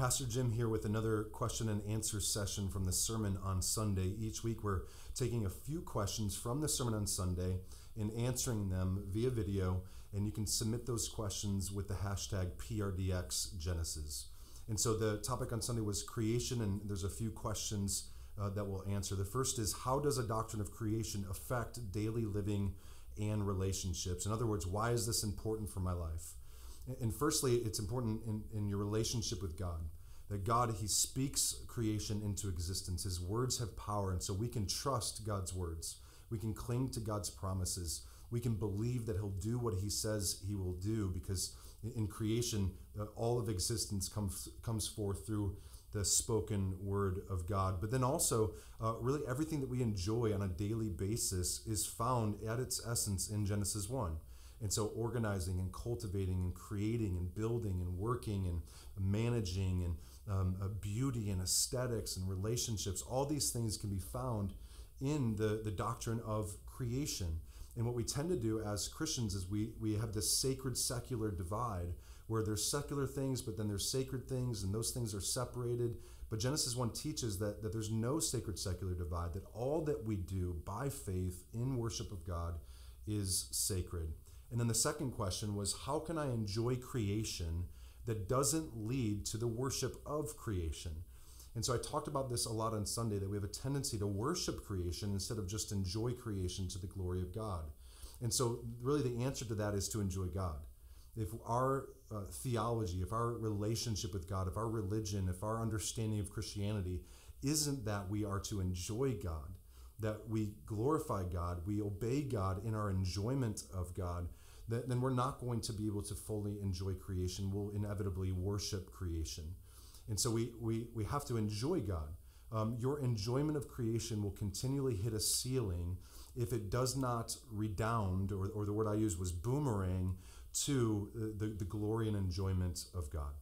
Pastor Jim here with another question and answer session from the sermon on Sunday. Each week we're taking a few questions from the sermon on Sunday and answering them via video, and you can submit those questions with the hashtag PRDXGenesis. And so the topic on Sunday was creation, and there's a few questions that we'll answer. The first is, how does a doctrine of creation affect daily living and relationships? In other words, why is this important for my life? And firstly, it's important in your relationship with God. That God, He speaks creation into existence. His words have power, and so we can trust God's words. We can cling to God's promises. We can believe that He'll do what He says He will do, because in creation, all of existence comes forth through the spoken word of God. But then also, really everything that we enjoy on a daily basis is found at its essence in Genesis 1. And so organizing and cultivating and creating and building and working and managing and beauty and aesthetics and relationships, all these things can be found in the doctrine of creation. And what we tend to do as Christians is we have this sacred secular divide where there's secular things, but then there's sacred things, and those things are separated. But Genesis 1 teaches that there's no sacred secular divide, that all that we do by faith in worship of God is sacred. And then the second question was, how can I enjoy creation that doesn't lead to the worship of creation? And so I talked about this a lot on Sunday, that we have a tendency to worship creation instead of just enjoy creation to the glory of God. And so really the answer to that is to enjoy God. If our theology, if our relationship with God, if our religion, if our understanding of Christianity isn't that we are to enjoy God, that we glorify God, we obey God in our enjoyment of God, then we're not going to be able to fully enjoy creation. We'll inevitably worship creation. And so we have to enjoy God. Your enjoyment of creation will continually hit a ceiling if it does not redound, or the word I used was boomerang, to the glory and enjoyment of God.